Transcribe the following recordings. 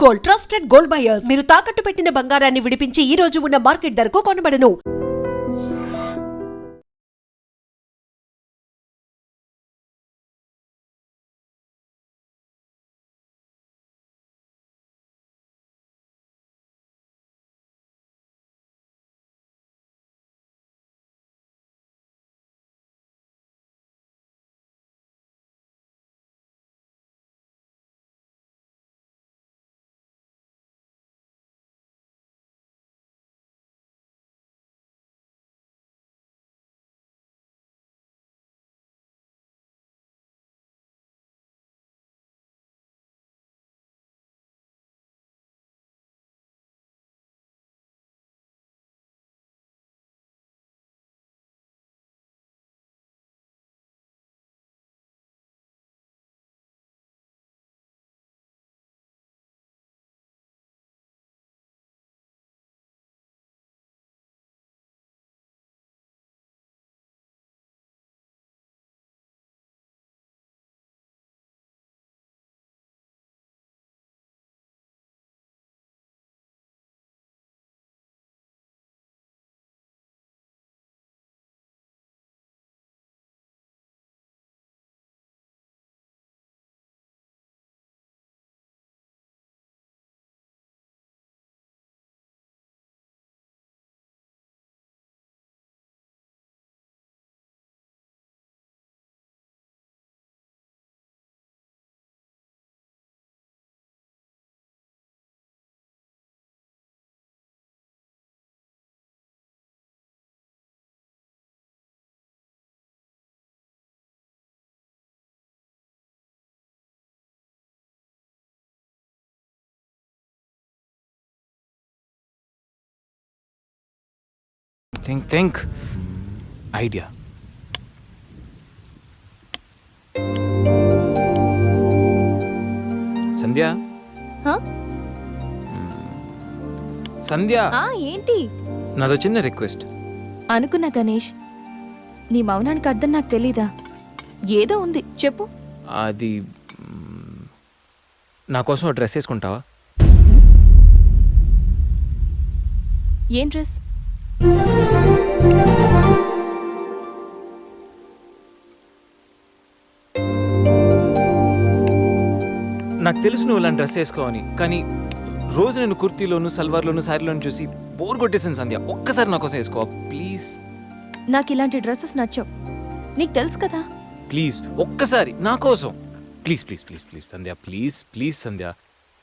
Gold, trusted gold buyers. మీరు తాకట్టు పెట్టిన బంగారాన్ని విడిపించి ఈ రోజు ఉన్న మార్కెట్ ధరకు కొనబడను. Think. Idea. సంధ్య. సంధ్య. ఏంటి? నాదో చిన్న రిక్వెస్ట్. అనుకున్నా గణేష్, నీ మౌనానికి అర్థం నాకు తెలీదా? ఏదో ఉంది, చెప్పు. అది నా కోసం డ్రెస్ వేసుకుంటావా? ఏం డ్రెస్? నాకు తెలుసు నువ్వు ఇలాంటి డ్రెస్ వేసుకోవని, కానీ రోజు నేను కుర్తీలోను, సల్వార్లోను, శారీలోను చూసి బోర్ కొట్టేసాను సంధ్య. ఒక్కసారి నా కోసం వేసుకోవా ప్లీజ్? నాకు ఇలాంటి డ్రెస్సెస్ నచ్చవు, నీకు తెలుసు కదా. ప్లీజ్ ఒక్కసారి నా కోసం. Please please please please Sandhya, please please Sandhya.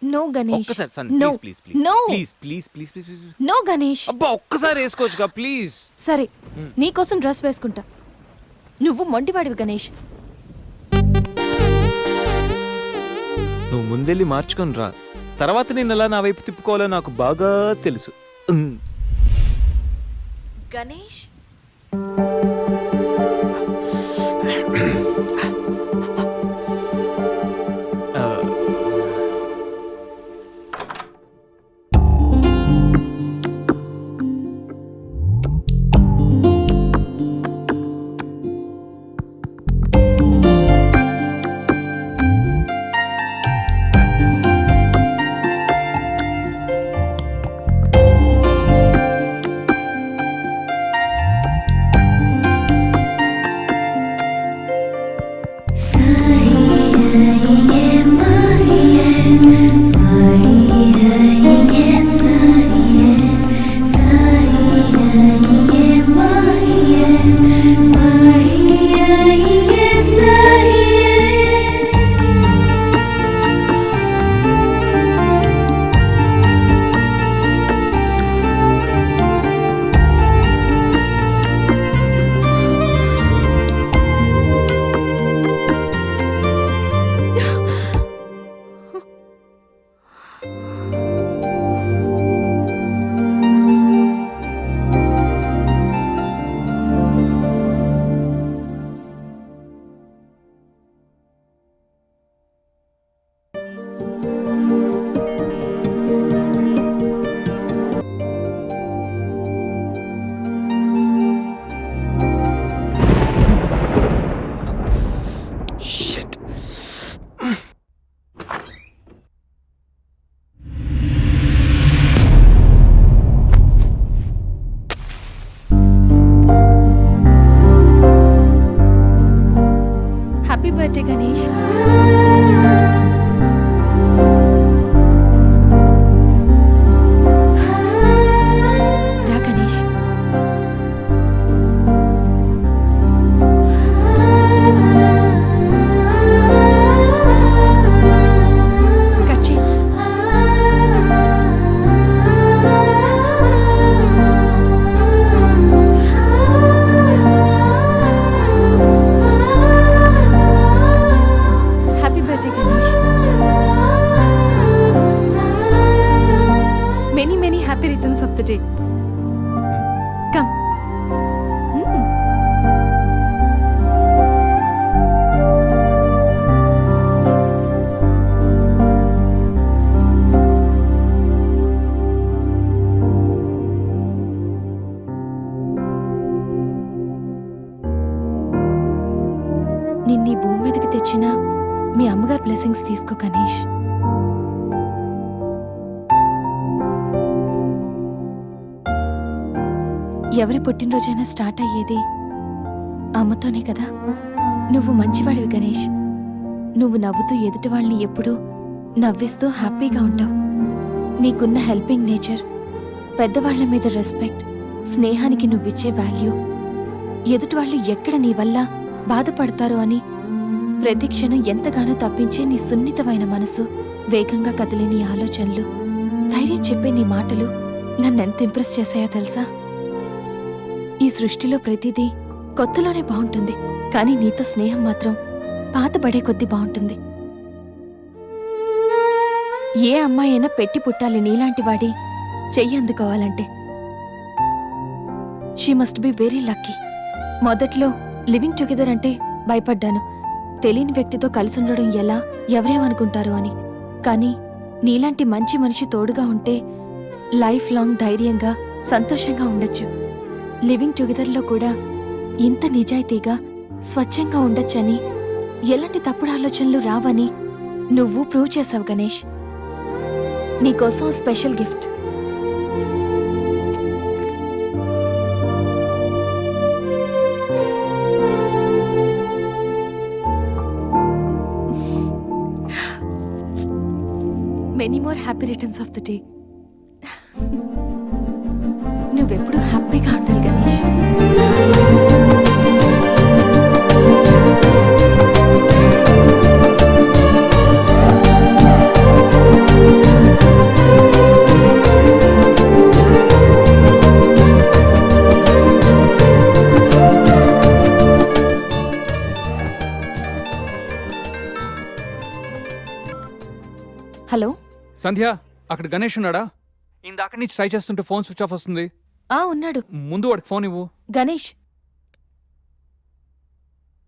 No Ganesh, ఒక్కసారి Sandhya, no please please no please please please please please. No Ganesh. అబ్బా ఒక్కసారి వేసుకోవచ్చుగా ప్లీజ్. సరే, నీకోసం డ్రెస్ వేసుకుంటా. నువ్వు మొండివాడివి గణేష్. నువ్వు ముందెళ్ళి మార్చుకొని రా, తర్వాత నేను ఎలా నా వైపు తిప్పుకోవాలో నాకు బాగా తెలుసు. గణేష్, బర్త్డే గణేష్. రా గణేష్. కట్ చేయి. Happy birthday Ganesh. Many many happy returns of the day. Come. నిన్నీ భూమి మీదకి తెచ్చిన మీ అమ్మగారు బ్లెస్సింగ్స్ తీసుకో గణేష్. ఎవరి పుట్టినరోజైనా స్టార్ట్ అయ్యేది అమ్మతోనే కదా. నువ్వు మంచివాడివి గణేష్. నువ్వు నవ్వుతూ ఎదుటి వాళ్ళని ఎప్పుడూ నవ్విస్తూ హ్యాపీగా ఉంటావు. నీకున్న హెల్పింగ్ నేచర్, పెద్దవాళ్ల మీద రెస్పెక్ట్, స్నేహానికి నువ్విచ్చే వాల్యూ, ఎదుటి వాళ్ళు ఎక్కడ నీ వల్ల బాధపడతారో అని ప్రతి క్షణం ఎంతగానో తప్పించే నీ సున్నితమైన మనసు, వేగంగా కదిలే నీ ఆలోచనలు, ధైర్యం చెప్పే నీ మాటలు నన్నెంత ఇంప్రెస్ చేశాయో తెలుసా? ఈ సృష్టిలో ప్రతిదీ కొత్తలోనే బాగుంటుంది, కానీ నీతో స్నేహం మాత్రం పాతబడే కొద్దీ బాగుంటుంది. ఏ అమ్మాయి అయినా పెట్టి పుట్టాలి నీలాంటి వాడి చెయ్యి అందుకోవాలంటే. She must be very lucky. మొదట్లో లివింగ్ టుగెదర్ అంటే భయపడ్డాను. తెలియని వ్యక్తితో కలిసి ఉండడం ఎలా, ఎవరేమనుకుంటారో అని. కానీ నీలాంటి మంచి మనిషి తోడుగా ఉంటే లైఫ్ లాంగ్ ధైర్యంగా సంతోషంగా ఉండొచ్చు. లివింగ్ టుగెదర్లో కూడా ఇంత నిజాయితీగా స్వచ్ఛంగా ఉండొచ్చని, ఎలాంటి తప్పుడు ఆలోచనలు రావని నువ్వు ప్రూవ్ చేసావు గణేష్. నీకోసం special gift. Many more happy returns of the day. నువ్వెప్పుడు హ్యాపీగా ఉండాలి గణేష్. హలో సంధ్య, అక్కడ గణేష్ ఉన్నాడా? ఇందాక నుంచి ట్రై చేస్తుంటే ఫోన్ స్విచ్ ఆఫ్ వస్తుంది. ఉన్నాడు. ముందు వాడికి ఫోన్ ఇవ్వు. గణేష్,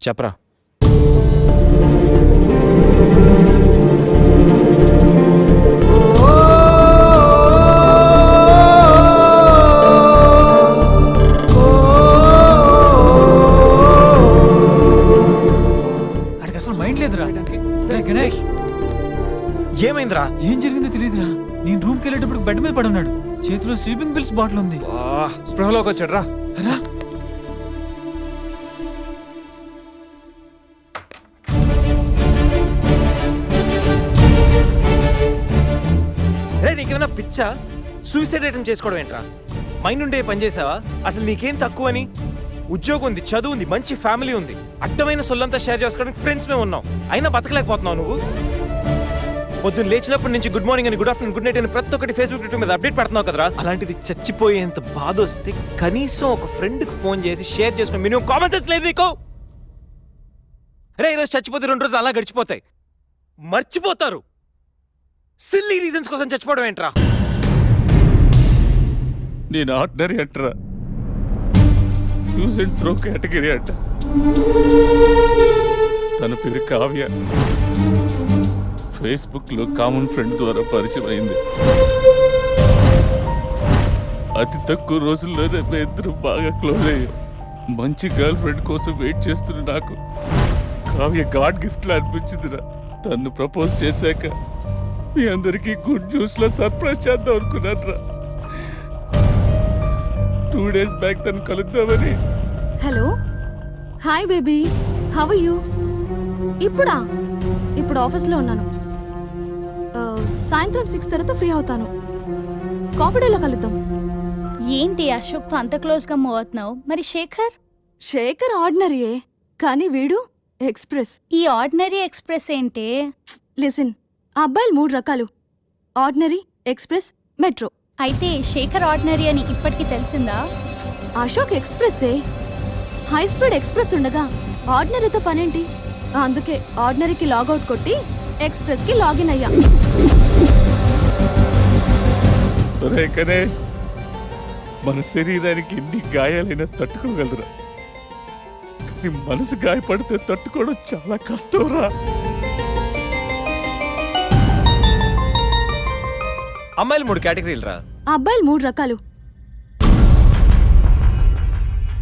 చెప్పరా. అడికి అసలు మైండ్ లేదురా. గణేష్, ఏమైందిరా? ఏం జరిగిందో తెలియదురా. నేను రూమ్కి వెళ్ళేటప్పుడు బెడ్ మీద పడి ఉన్నాడు. చేతిలో స్లీపింగ్ పిల్స్ బాటిల్ ఉంది. స్పృహలోకి వచ్చాడు. రా రా. నీకేమైనా పిచ్చా? సూసైడ్ అటెంప్ట్ చేసుకోవడం ఏంట్రా? మైండ్ ఉండే పని చేసావా? అసలు నీకేం తక్కువ అని? ఉద్యోగం ఉంది, చదువు ఉంది, మంచి ఫ్యామిలీ ఉంది, అడ్డమైన సొల్లంతా షేర్ చేసుకోవడానికి ఫ్రెండ్స్ మేము ఉన్నాం. అయినా బతకలేకపోతున్నావు నువ్వు. పొద్దున్న లేచినప్పటి నుంచి గుడ్ మార్నింగ్ అని, గుడ్ ఆఫ్టర్నూన్, గుడ్ నైట్ అని ప్రతి ఒక్కటి ఫేస్బుక్, ట్విట్టర్ మీద అప్డేట్ పెడుతున్నావు కదరా. అలాంటిది చచ్చిపోయేంత బాధ వస్తే కనీసం ఒక ఫ్రెండ్కి ఫోన్ చేసి షేర్ చేసుకుని మినిమం కామన్ సెన్స్ లేదు నీకు? అరే ఈరోజు చచ్చిపోతే 2 రోజులు అలా గడిచిపోతాయి, మర్చిపోతారు. సిల్లీ రీజన్స్ కోసం చచ్చిపోవడం ఏంట్రా? నేను ఆర్డినరీ అంటరా, యూజ్ అండ్ త్రో కేటగిరీ అంట. తన పేరు కావ్య. ఫేస్బుక్లో కామన్ ఫ్రెండ్ ద్వారా పరిచయం అయింది. అతి తక్కువ రోజుల్లోనే మేము ఇద్దరు బాగా క్లోజ్ అయ్యాం. మంచి గర్ల్ ఫ్రెండ్ కోసం వెయిట్ చేస్తున్న నాకు కావ్య గాడ్ గిఫ్ట్లా అనిపించిందిరా. తను ప్రపోజ్ చేశాక మీ అందరికీ గుడ్ న్యూస్లో సర్ప్రైజ్ చేద్దాం అనుకున్నాను రా. 2 days బ్యాక్ తను కలుద్దామని. Hello, hi baby, how are you? ఇప్పుడా? ఇప్పుడు ఆఫీస్లో ఉన్నాను. సాయంత్రం 6 తర్వాత ఫ్రీ అవుతాను. కాఫీ డేలో కలుద్దాం. ఏంటి అశోక్తో అంత క్లోజ్గా మూవ్ అవుతున్నావు? మరి శేఖర్? శేఖర్ ఆర్డినరీయే, కానీ వీడు ఎక్స్ప్రెస్. ఈ ఆర్డినరీ ఎక్స్ప్రెస్ ఏంటి? లిసన్, ఆ అబ్బాయిలు 3 రకాలు: ఆర్డినరీ, ఎక్స్ప్రెస్, మెట్రో. అయితే శేఖర్ ఆర్డినరీ అని ఇప్పటికి తెలిసిందా? అశోక్ ఎక్స్ప్రెస్సే. హై స్పీడ్ ఎక్స్ప్రెస్ ఉండగా ఆర్డినరీతో పనేంటి? అందుకే ఆర్డినరీకి లాగౌట్ కొట్టి ఎక్స్ప్రెస్కి లాగిన్ అయ్యా. రే గణేష్, మన శరీరానికి ఎన్ని గాయాలైనా తట్టుకోగలరా, కానీ మనసు గాయపడితే తట్టుకోవడం చాలా కష్టంరా. అమ్మాయిలు 3 కేటగిరీలు రా. ఆ అబ్బాయిలు 3 రకాలు.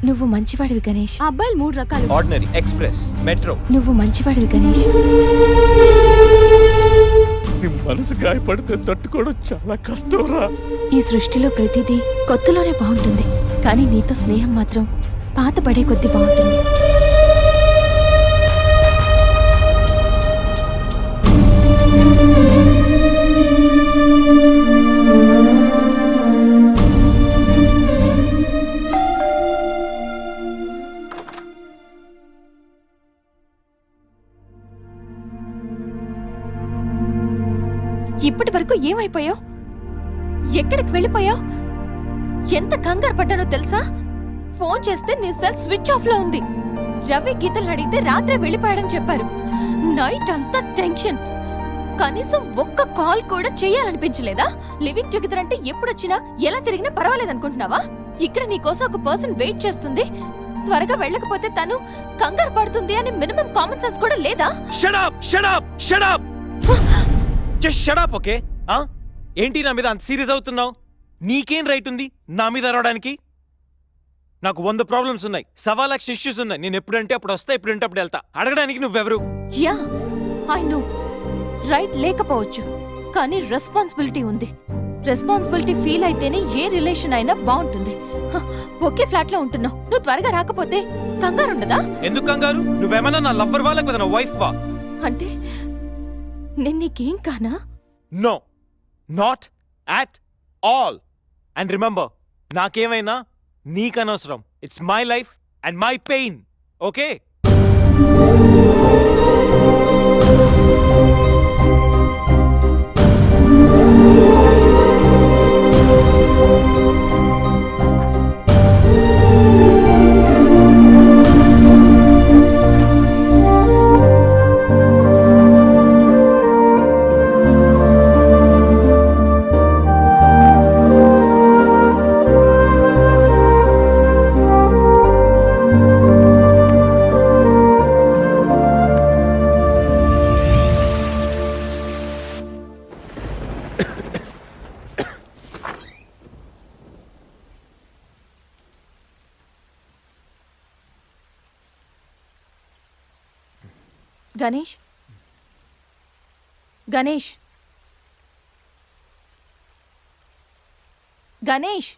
నువ్వు మంచివాడివి గణేష్. ఆ అబ్బాయిలు 3 రకాలు. Ordinary, express, metro. నువ్వు మంచివాడివి గణేష్. నీ మనసు గాయపడితే తట్టుకోవడం చాలా కష్టంరా. ఈ సృష్టిలో ప్రతిదీ కొత్తలోనే బాగుంటుంది, కానీ నీతో స్నేహం మాత్రం పాత పడే కొద్దీ బాగుంటుంది. ఇప్పటి వరకు ఏమైపోయావు? ఎక్కడికి వెళ్ళిపోయావు? ఎంత కంగారు పడ్డానో తెలుసా? ఫోన్ చేస్తే నీ సెల్ స్విచ్ ఆఫ్ లో ఉంది. రవి గీతలు అడిగితే రాత్రే వెళ్ళిపోయాడని చెప్పారు. నైట్ అంతా టెన్షన్. కనీసం ఒక్క కాల్ కూడా చేయాలనిపించలేదా? లివింగ్ టుగెదర్ అంటే ఎప్పుడొచ్చినా ఎలా తిరిగినా పర్వాలేదనుకుంటున్నావా? ఇక్కడ నీకోసం ఒక పర్సన్ వెయిట్ చేస్తుంది. త్వరగా వెళ్ళకపోతే తను కంగారు పడుతుంది అని మినిమం కామన్ సెన్స్ కూడా లేదా? Shut up, shut up, shut up. Just shut up, okay? ఏంటి నా మీద అంత సీరియస్ అవుతున్నావు? నీకేం రైట్ ఉంది నా మీద అరవడానికి? నాకు 100 ప్రాబ్లమ్స్ ఉన్నాయి, 1,00,000 ఇష్యూస్ ఉన్నాయి. నేను ఎప్పుడంటే అప్పుడు వస్తా, ఎప్పుడంటే అప్పుడు వెళ్తా. అడగడానికి నువ్వెవరు? Yeah, I know. రైట్ లేకపోవచ్చు, కానీ రెస్పాన్సిబిలిటీ ఉంది. రెస్పాన్సిబిలిటీ ఫీల్ అయితేనే ఏ రిలేషన్ అయినా బాగుంటుంది. ఒకే ఫ్లాట్ లో ఉంటున్నావు, నువ్వు త్వరగా రాకపోతే కంగారు ఉండదా? ఎందుకు కంగారు? నువ్వేమన్నా నా లవ్వర్ వా లేకపోతే నా వైఫ్ వా? అంటే నేను నీకేం కానా? No, not at all. And remember, నాకేమైనా నీకనవసరం. It's my life and my pain, okay? Ganesh, Ganesh, Ganesh.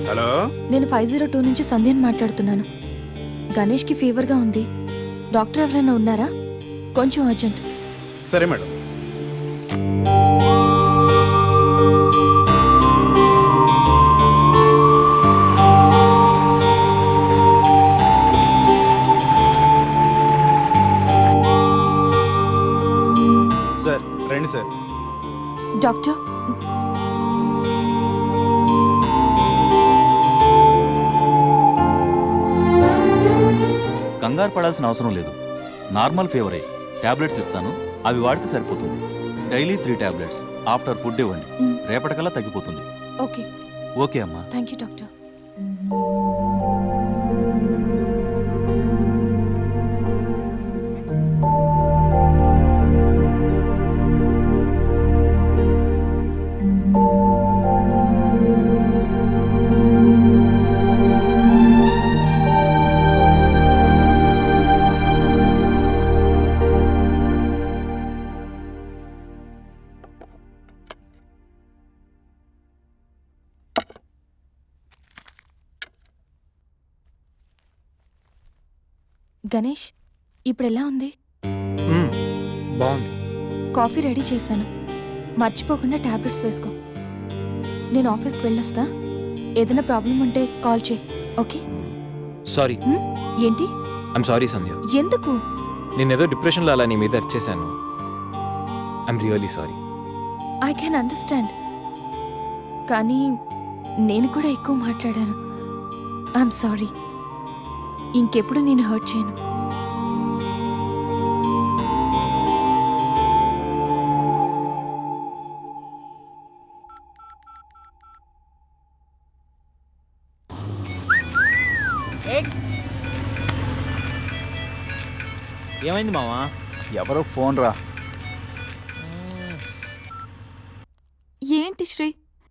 Hello, నేను 502 నుంచి సంధ్యని మాట్లాడుతున్నాను. గణేష్కి ఫీవర్గా ఉంది. డాక్టర్ ఎవరైనా ఉన్నారా? కొంచెం అర్జెంట్. సరే మేడం. సార్ రండి సార్. డాక్టర్, కంగారు పడాల్సిన అవసరం లేదు. నార్మల్ ఫీవరే. టాబ్లెట్స్ ఇస్తాను, అవి వాడితే సరిపోతుంది. Daily 3 tablets. ఆఫ్టర్ ఫుడ్ ఇవ్వండి, రేపటికల్లా తగ్గిపోతుంది. ఓకే. ఓకే అమ్మా. Thank you doctor. గణేష్ ఇప్పుడు ఎలా ఉంది? బాగుంది. కాఫీ రెడీ చేశాను. మర్చిపోకుండా టాబ్లెట్స్ వేసుకో. నేను ఆఫీస్కి వెళ్ళొస్తా. ఏదైనా ప్రాబ్లం ఉంటే కాల్ చేయి, ఓకే? సారీ. ఏంటి? I'm sorry Sandhya. ఎందుకు? నేనేదో డిప్రెషన్లో అలా నీ మీద అరిచేశాను. I'm really sorry. I can understand. కానీ నేను కూడా ఎక్కువ మాట్లాడాను. I'm sorry. ఇంకెప్పుడు నేను హర్ట్ చేయను. ఏమైంది మావా? ఎవరో ఫోన్ రా. ఏంటి శ్రీ,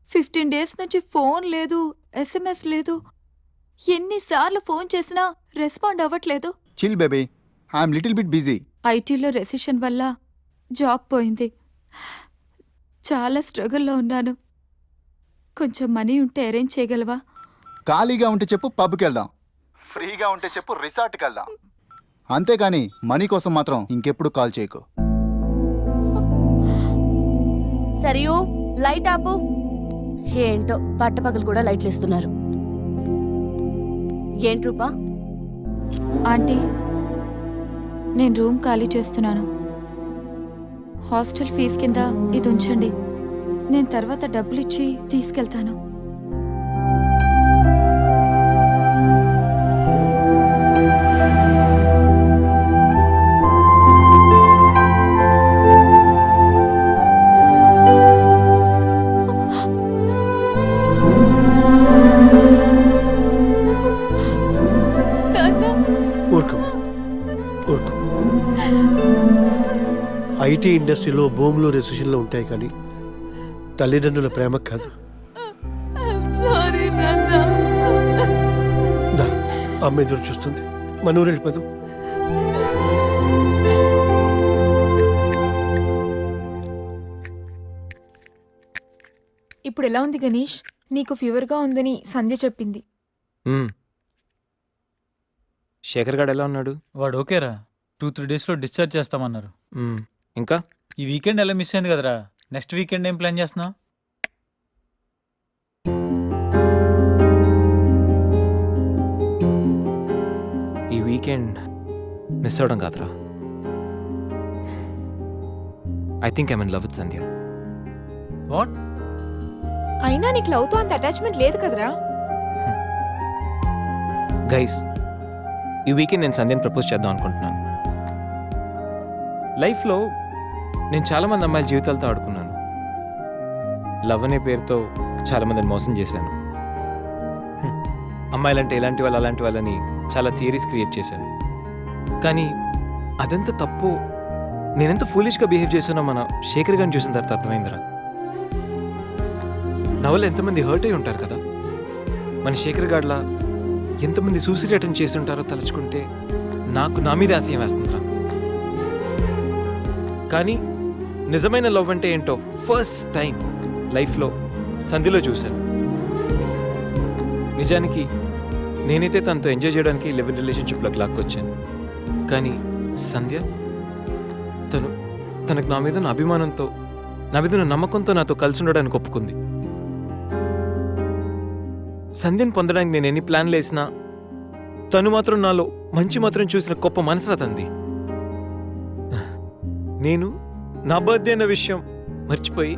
15 డేస్ నుంచి ఫోన్ లేదు, SMS లేదు. ఎన్నిసార్లు ఫోన్ చేసినా రెస్పాండ్ అవ్వట్లేదు. Chill baby, I'm little bit busy. ఐటీలో రెసిషన్ వల్ల జాబ్ పోయింది. చాలా స్ట్రగుల్లో ఉన్నాను. కొంచెం మనీ ఉంటే అరేంజ్ చేయగలవా? ఖాళీగా ఉంటే చెప్పు, పబ్కి వెళ్దాం. ఫ్రీగా ఉంటే చెప్పు, రిసార్ట్కి వెళ్దాం. అంతేకాని మనీ కోసం మాత్రం ఇంకెప్పుడు కాల్ చేయకు. సరియు లైట్ ఆపు. ఏంటో పట్టపగలు కూడా లైట్లు ఇస్తున్నారు. ఏంటి రూపా? ఆంటీ, నేను రూమ్ ఖాళీ చేస్తున్నాను. హాస్టల్ ఫీజు కింద ఇది ఉంచండి. నేను తర్వాత డబ్బులు ఇచ్చి తీసుకెళ్తాను. ఐటీ ఇండస్ట్రీలో భూములు రెసిషన్లో ఉంటాయి, కానీ తల్లిదండ్రుల ప్రేమ కాదు. అమ్మ ఎదురు చూస్తుంది. మన ఊరు వెళ్ళిపోదాం. ఇప్పుడు ఎలా ఉంది గణేష్? నీకు ఫీవర్గా ఉందని సంధ్య చెప్పింది. శేఖర్ గారు ఎలా ఉన్నాడు? వాడు ఓకేరా. 2-3 డేస్లో డిశ్చార్జ్ చేస్తామన్నారు. ఇంకా ఈ వీకెండ్ ఎలా మిస్ అయింది కదరా. నెక్స్ట్ వీకెండ్ ఏం ప్లాన్ చేస్తున్నావు? ఈ వీకెండ్ మిస్ అవడం కాదురా. I think I'm in love with Sandhya. What? అయినా నీకు లవ్తో అంత అటాచ్మెంట్ లేదు కదరా. గైస్, ఈ వీకెండ్ నేను సంధ్యని ప్రపోజ్ చేద్దాం అనుకుంటున్నాను. లైఫ్లో నేను చాలామంది అమ్మాయిల జీవితాలతో ఆడుకున్నాను. లవ్ అనే పేరుతో చాలామందిని మోసం చేశాను. అమ్మాయిలంటే ఇలాంటి వాళ్ళు అలాంటి వాళ్ళని చాలా థియరీస్ క్రియేట్ చేశాను. కానీ అదెంత తప్పు, నేనెంత ఫూలిష్గా బిహేవ్ చేశానో మన శేఖర్ గారిని చూసిన తర్వాత అర్థమైందిరా. నా వల్ల ఎంతమంది హర్ట్ అయి ఉంటారు కదా. మన శేఖర్ గారిలా ఎంతమంది సూసైడ్ అటెంప్ట్ చేసి ఉంటారో తలుచుకుంటే నాకు నా మీద ఆశయం వేస్తుందిరా. కానీ నిజమైన లవ్ అంటే ఏంటో ఫస్ట్ టైం లైఫ్లో సంధ్యలో చూశాను. నిజానికి నేనైతే తనతో ఎంజాయ్ చేయడానికి లివ్ ఇన్ రిలేషన్షిప్లోకి లాక్కొచ్చాను. కానీ సంధ్య తనకు నా మీద అభిమానంతో, నా మీద నమ్మకంతో నాతో కలిసి ఉండడానికి ఒప్పుకుంది. సంధ్యను పొందడానికి నేను ఎన్ని ప్లాన్లు వేసినా తను మాత్రం నాలో మంచి మాత్రం చూసిన గొప్ప మనసురా తంది. నేను నా బర్త్డే అన్న విషయం మర్చిపోయి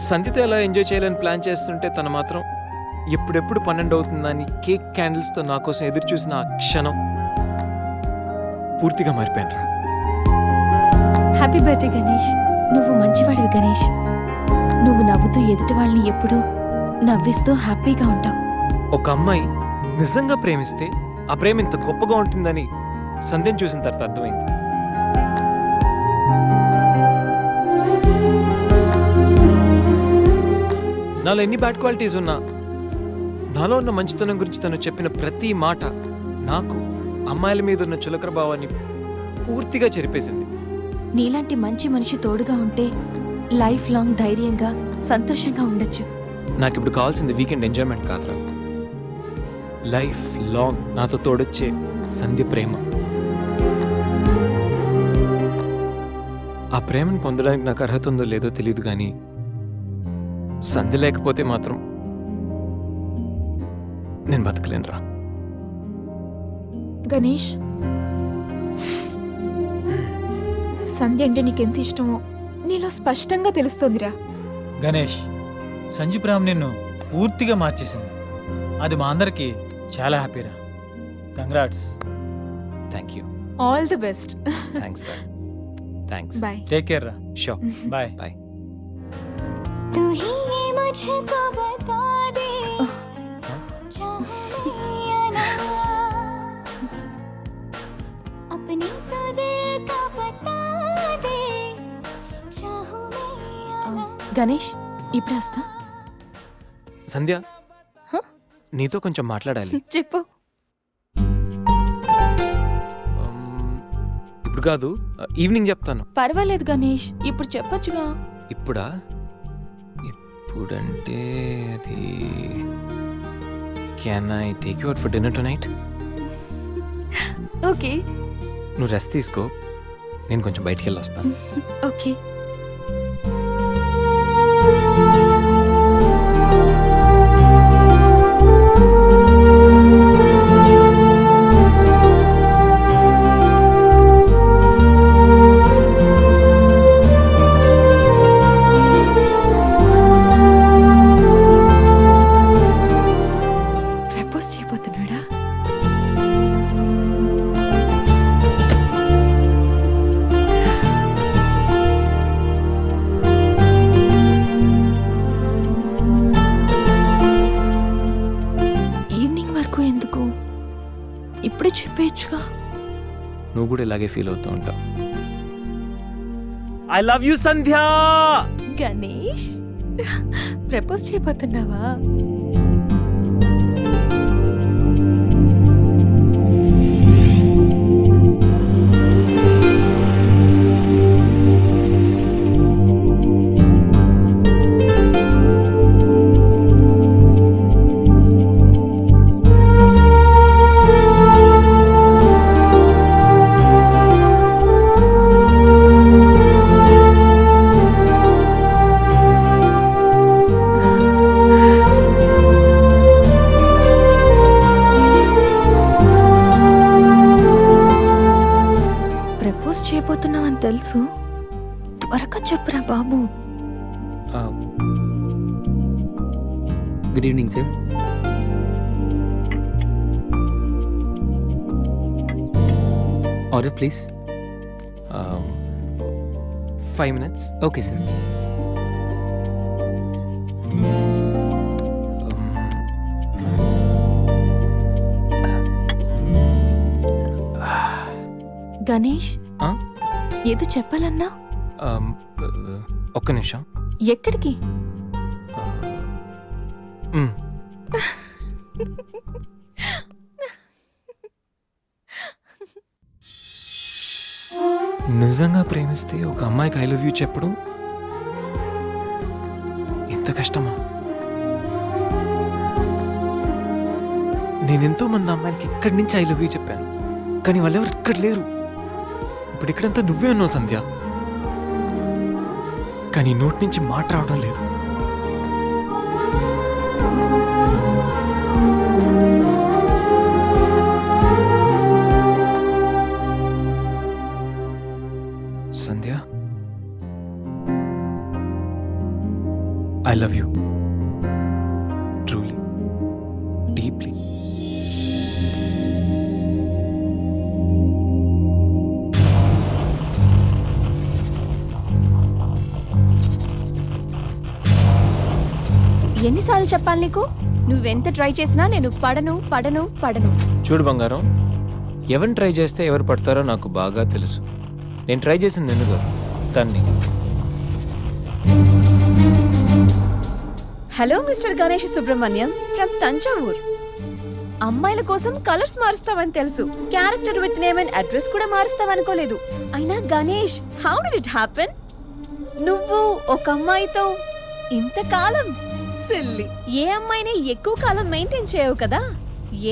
సంధ్యతో ఎలా ఎంజాయ్ చేయాలని ప్లాన్ చేస్తుంటే తను మాత్రం ఎప్పుడెప్పుడు 12 అవుతుందని కేక్ క్యాండిల్స్తో నా కోసం ఎదురు చూసిన ఆ క్షణం పూర్తిగా మారిపోయాను రా. Happy birthday Ganesh. నువ్వు మంచివాడివి గణేష్. నువ్వు నవ్వుతూ ఎదుటి వాళ్ళని ఎప్పుడూ నవ్విస్తూ హ్యాపీగా ఉంటావు. ఒక అమ్మాయి నిజంగా ప్రేమిస్తే ఆ ప్రేమ ఇంత గొప్పగా ఉంటుందని సంధ్యను చూసిన తర్వాత అర్థమైంది. నాలో ఎన్ని బ్యాడ్ క్వాలిటీస్ ఉన్నా నాలో ఉన్న మంచితనం గురించి తను చెప్పిన ప్రతి మాట నాకు అమ్మాయిల మీద ఉన్న చులకర భావాన్ని పూర్తిగా చెరిపేసింది. నీలాంటి మంచి మనిషి తోడుగా ఉంటే లైఫ్ లాంగ్ ధైర్యంగా సంతోషంగా ఉండొచ్చు. నాకు ఇప్పుడు కావాల్సింది వీకెండ్ ఎంజాయ్మెంట్ కాదురా, లైఫ్ లాంగ్ నాతో తోడొచ్చే సంధ్య ప్రేమ. ఆ ప్రేమను పొందడానికి నాకు అర్హత ఉందో లేదో తెలియదు కానీ సంధ్య లేకపోతే మాత్రం నేను బతకలేనురా. గణేష్, సంధ్య అంటే నీకెంత ఇష్టమో నీలో స్పష్టంగా తెలుస్తోందిరా. గణేష్, సంజు ప్రేమ నిన్ను పూర్తిగా మార్చేసింది. అది మా అందరికి చాలా హ్యాపీరా. Congrats. Thank you. All the best. Thanks రా. థ్యాంక్స్. బాయ్. టేక్ కేర్ రా. షూర్. బాయ్. బాయ్. గణేష్, ఇప్పుడు వస్తా. సంధ్య, హ? నీతో కొంచెం మాట్లాడాలి. చెప్పు. ఇప్పుడు కాదు, ఈవినింగ్ చెప్తాను. పర్వాలేదు గణేష్, ఇప్పుడు చెప్పొచ్చుగా. ఇప్పుడా? ఇప్పుడంటే అది can I take you out for dinner tonight? Okay. నువ్వు రెస్ట్ తీసుకో, నేను కొంచెం బయటికి వెళ్ళి వస్తాను. ఓకే. ప్రపోజ్ చేయబోతున్నాడా? ఈవినింగ్ వరకు ఎందుకు? ఇప్పుడే చెప్పేయచ్చుగా. నువ్వు కూడా ఇలాగే ఫీల్ అవుతూ ఉంటావు. I love you Sandhya. Ganesh, propose చేయబోతున్నావా? ప్రపోజ్ చేయబోతున్నావని తెలుసు, త్వరగా చెప్పురా బాబు. Good evening sir. Order please. 5 minutes. Okay sir. Ganesh, ఆ? ఏదో చెప్పాలన్నా? ఒక్క నిమిషం. ఎక్కడికి? మ్. నిజంగా ప్రేమిస్తే ఒక అమ్మాయికి ఐ లవ్ యూ చెప్పడం ఇంత కష్టమా? నేను ఎంతో మంది అమ్మాయిలకి ఇక్కడి నుంచి ఐ లవ్ యూ చెప్పాను, కానీ వాళ్ళెవరు ఇక్కడ లేరు. ఇప్పుడు ఇక్కడంతా నువ్వే ఉన్నావు సంధ్య, కానీ నోటి నుంచి మాట రావడం లేదు. Sandhya, I love you truly, deeply. ఎన్నిసార్లు చెప్పాలి నీకు? నువ్వెంత ట్రై చేసినా నేను పడను పడను పడను. చూడు బంగారం, ఎవరిని ట్రై చేస్తే ఎవరు పడతారో నాకు బాగా తెలుసు. నేను ట్రై చేసింది నిన్ను కాదు, తన్ని. Hello mister Ganesh Subrahmanyam from Thanjavur. అమ్మాయిల కోసం కలర్స్ మారుస్తావని తెలుసు, character with name and address కూడా మారుస్తావనుకోలేదు. అయినా Ganesh, how did it happen? నువ్వు ఒక అమ్మాయితో ఇంతకాలం సిల్లి. ఏ అమ్మాయిని ఎక్కువ కాలం మెయింటైన్ చేయవు కదా?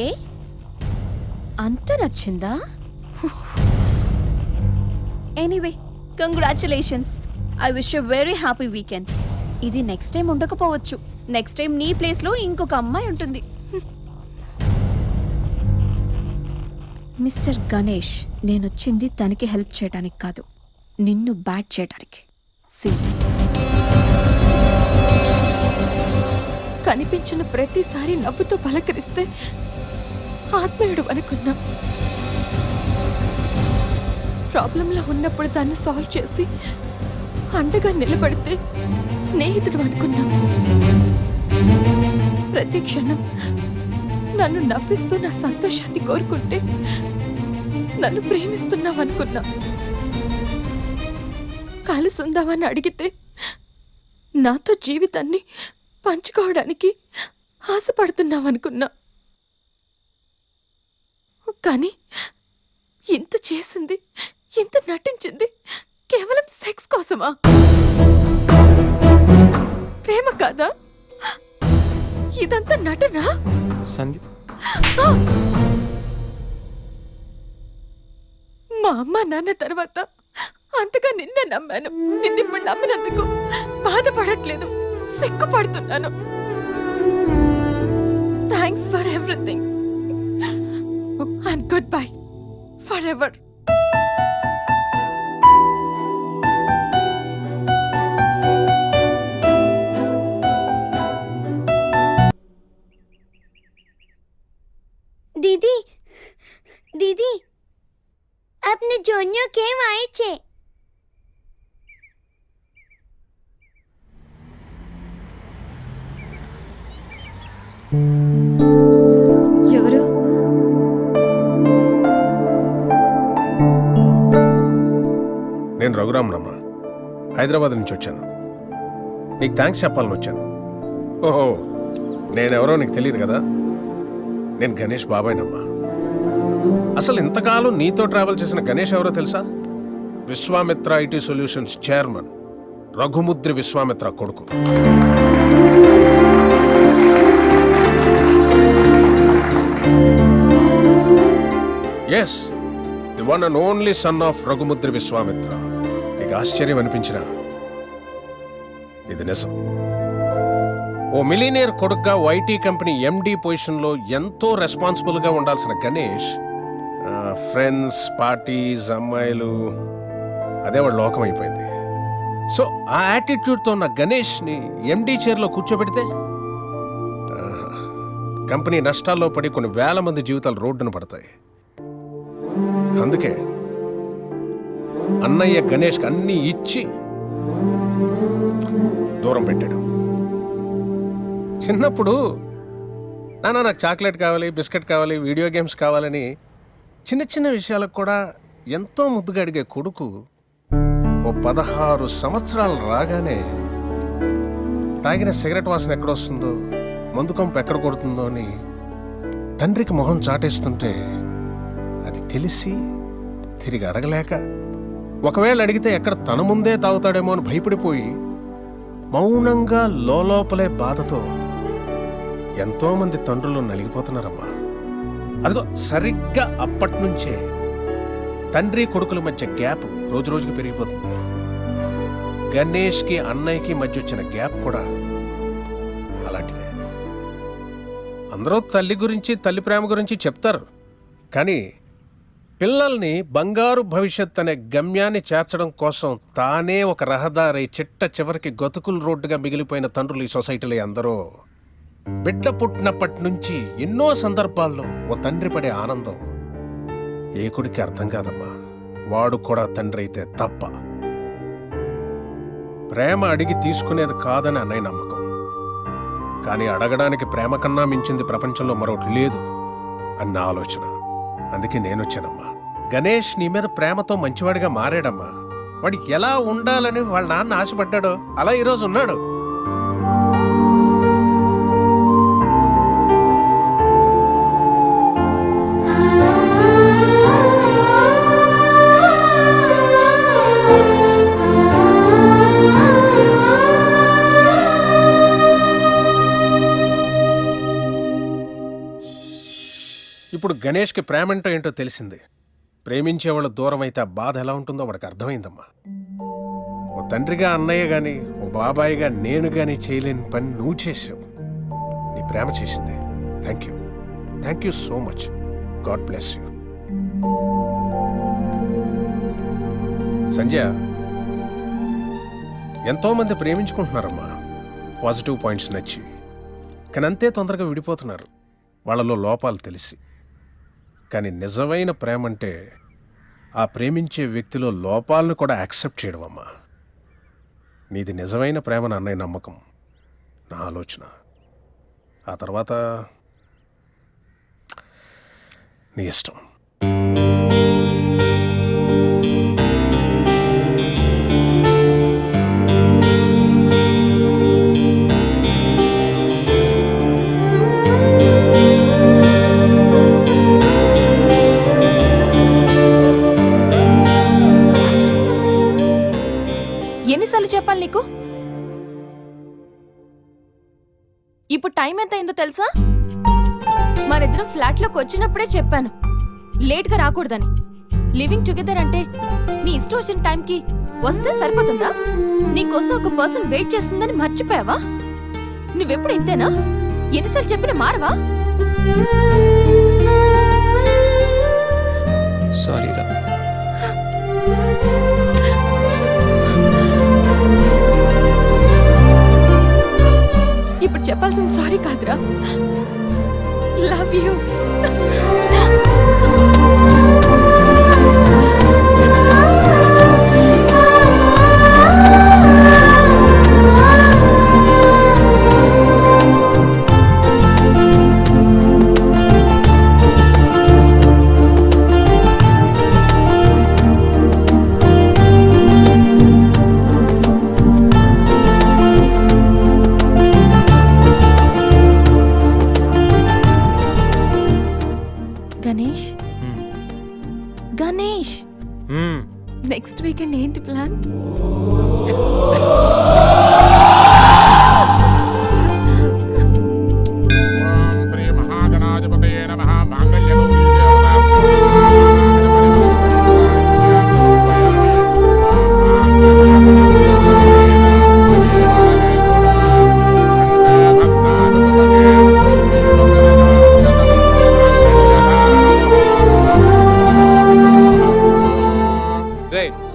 ఏ అంత నచ్చిందా? Anyway, congratulations. I wish you very happy weekend. ఇది నెక్స్ట్ టైం ఉండకపోవచ్చు. నెక్స్ట్ టైం నీ ప్లేస్లో ఇంకొక అమ్మాయి ఉంటుంది. మిస్టర్ గణేష్, నేనొచ్చింది తనకి హెల్ప్ చేయడానికి కాదు, నిన్ను బ్యాట్ చేయడానికి. కనిపించిన ప్రతిసారి నవ్వుతో పలకరిస్తే ఆత్మీయుడు అనుకున్నా. ప్రాబ్లంలో ఉన్నప్పుడు దాన్ని సాల్వ్ చేసి అండగా నిలబడితే స్నేహితుడు అనుకున్నా. ప్రతి క్షణం నన్ను నవ్విస్తూ నా సంతోషాన్ని కోరుకుంటే నన్ను ప్రేమిస్తున్నావనుకున్నా. కలిసి ఉందామని అడిగితే నాతో జీవితాన్ని పంచుకోవడానికి ఆశపడుతున్నావనుకున్నా. కానీ ఇంత చేసింది, ఇంత నటించింది కేవలం సెక్స్ కోసమా? ప్రేమ కాదా? ఇదంతా నటనా? సందీప్, మా అమ్మ నాన్న తర్వాత అంతగా నిన్నే నమ్మాను. నిన్నిప్పుడు నమ్మినందుకు బాధపడట్లేదు, సిగ్గుపడుతున్నాను. Thanks for everything and goodbye forever. दीदी दीदी अपने जोनियो केम आए छे? ఎవరు? నేను రఘురామనమ్మ, హైదరాబాద్ నుంచి వచ్చాను. నీకు థ్యాంక్స్ చెప్పాలని వచ్చాను. ఓహో, నేనెవరో నీకు తెలియదు కదా. నేను గణేష్ బాబాయ్నమ్మా. అసలు ఇంతకాలం నీతో ట్రావెల్ చేసిన గణేష్ ఎవరో తెలుసా? Vishwamitra IT solutions chairman Raghumudri Vishwamitra కొడుకు. Yes, the one and only son of Raghumudri Vishwamitra. నీకు ఆశ్చర్యం అనిపించిన ఇది నిజం. ఓ మిలీనియర్ కొడుగ్గా ఐటీ కంపెనీ ఎండి పొజిషన్లో ఎంతో రెస్పాన్సిబుల్గా ఉండాల్సిన గణేష్ ఫ్రెండ్స్, పార్టీస్, అమ్మాయిలు, అదే వాడు లోకం అయిపోయింది. సో ఆ యాటిట్యూడ్తో ఉన్న గణేష్ని ఎండి చైర్లో కూర్చోబెడితే కంపెనీ నష్టాల్లో పడి కొన్ని వేల మంది జీవితాలు రోడ్డున పడతాయి. అందుకే అన్నయ్య గణేష్కి అన్నీ ఇచ్చి దూరం పెట్టాడు. చిన్నప్పుడు నాన్న నాకు చాక్లెట్ కావాలి, బిస్కెట్ కావాలి, వీడియో గేమ్స్ కావాలని చిన్న చిన్న విషయాలకు కూడా ఎంతో ముద్దుగా అడిగే కొడుకు ఓ 16 సంవత్సరాలు రాగానే తాగిన సిగరెట్ వాసన ఎక్కడొస్తుందో, మందు కొంపు ఎక్కడ కొడుతుందో అని తండ్రికి మొహం చాటేస్తుంటే అది తెలిసి తిరిగి అడగలేక, ఒకవేళ అడిగితే ఎక్కడ తన ముందే తాగుతాడేమో అని భయపడిపోయి మౌనంగా లోపలే బాధతో ఎంతోమంది తండ్రులు నలిగిపోతున్నారమ్మా. అదిగో సరిగ్గా అప్పట్నుంచే తండ్రి కొడుకుల మధ్య గ్యాప్ రోజు రోజుకి పెరిగిపోతుంది. గణేష్కి అన్నయ్యకి మధ్య వచ్చిన గ్యాప్ కూడా అలాంటిదే. అందరూ తల్లి గురించి, తల్లి ప్రేమ గురించి చెప్తారు, కానీ పిల్లల్ని బంగారు భవిష్యత్ అనే గమ్యాన్ని చేర్చడం కోసం తానే ఒక రహదారి చిట్ట చివరికి గతుకుల రోడ్డుగా మిగిలిపోయిన తండ్రులు ఈ సొసైటీలో అందరూ. బిడ్డ పుట్టినప్పటి నుంచి ఎన్నో సందర్భాల్లో ఓ తండ్రి పడే ఆనందం ఏ కొడుకు అర్థం కాదమ్మా. వాడు కూడా తండ్రి అయితే తప్ప. ప్రేమ అడిగి తీసుకునేది కాదని అన్నయ్య నమ్మకం. కానీ అడగడానికి ప్రేమ కన్నా మించింది ప్రపంచంలో మరొకటి లేదు అన్న ఆలోచన. అందుకే నేనొచ్చానమ్మా. గణేష్ నీ మీద ప్రేమతో మంచివాడిగా మారాడమ్మా. వాడికి ఎలా ఉండాలని వాళ్ళ నాన్న ఆశపడ్డాడో అలా ఈరోజు ఉన్నాడు. ఇప్పుడు గణేష్కి ప్రేమంటో ఏంటో తెలిసింది. ప్రేమించేవాళ్ళు దూరం అయితే ఆ బాధ ఎలా ఉంటుందో వాడికి అర్థమైందమ్మా. ఓ తండ్రిగా అన్నయ్య గాని, ఓ బాబాయిగా నేను గాని చేయలేని పని నువ్వు చేసావు. నీ ప్రేమ చేసింది. Thank you so much. God bless you. Sanjay, ఎంతోమంది ప్రేమించుకుంటున్నారమ్మా, పాజిటివ్ పాయింట్స్ నచ్చి. కానీ అంతే తొందరగా విడిపోతున్నారు వాళ్ళలో లోపాలు తెలిసి. కానీ నిజమైన ప్రేమ అంటే ఆ ప్రేమించే వ్యక్తిలో లోపాలను కూడా యాక్సెప్ట్ చేయడం అమ్మా. నీది నిజమైన ప్రేమ అన్నయ్య నమ్మకం, నా ఆలోచన. ఆ తర్వాత నీ ఇష్టం. ఎన్నిసార్లు చెప్పాలి నీకు? ఇప్పుడు టైం ఎంత అయిందో తెలుసా? మరిద్దరం ఫ్లాట్లోకి వచ్చినప్పుడే చెప్పాను లేట్గా రాకూడదని. లివింగ్ టుగెదర్ అంటే నీ ఇష్టం వచ్చిన టైంకి వస్తే సరిపోతుందా? నీకోసం ఒక పర్సన్ వెయిట్ చేస్తుందని మర్చిపోయావా? నువ్వెప్పుడు ఇంతేనా? ఎన్నిసార్లు చెప్పినా మారవా? సారీ రా. ఇప్పుడు చెప్పాల్సిన సారీ కాదురా, love you. Ganesh, Ganesh, next weekend ఏంటి ప్లాన్? శ్రీ మహాగణాధిపతయే నమః.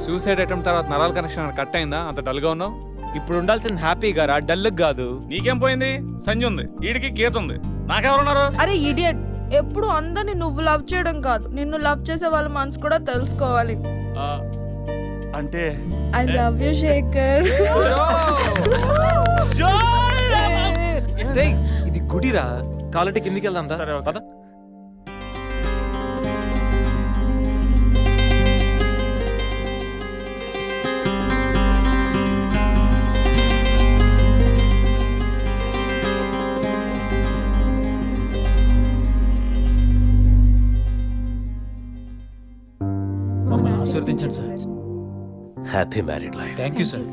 సూసైడ్ అటెంప్ట్ తర్వాత నరాల కనెక్షన్ కట్ అయిందా? అంత డల్గా ఉన్నావు. ఇప్పుడు ఉండాల్సిన హ్యాపీగా రా, డల్కి కాదు. నీకేం పోయింది? సంజయ్ ఉంది, వీడికి గీత ఉంది, నాకెవరున్నారు? అరే ఇడియట్, ఎప్పుడు అందరిని నువ్వు లవ్ చేయడం కాదు, నిన్ను లవ్ చేసే వాళ్ళ మనసు కూడా తెలుసుకోవాలి. అంటే ఐ లవ్ యూ శేఖర్. రేయ్, ఇది గుడిరా, కాలంటే కిందికి వెళ్దాం. సరే పద. మమ్మల్ని ఆశీర్వదించండి sir. Happy married life. Thank you sir.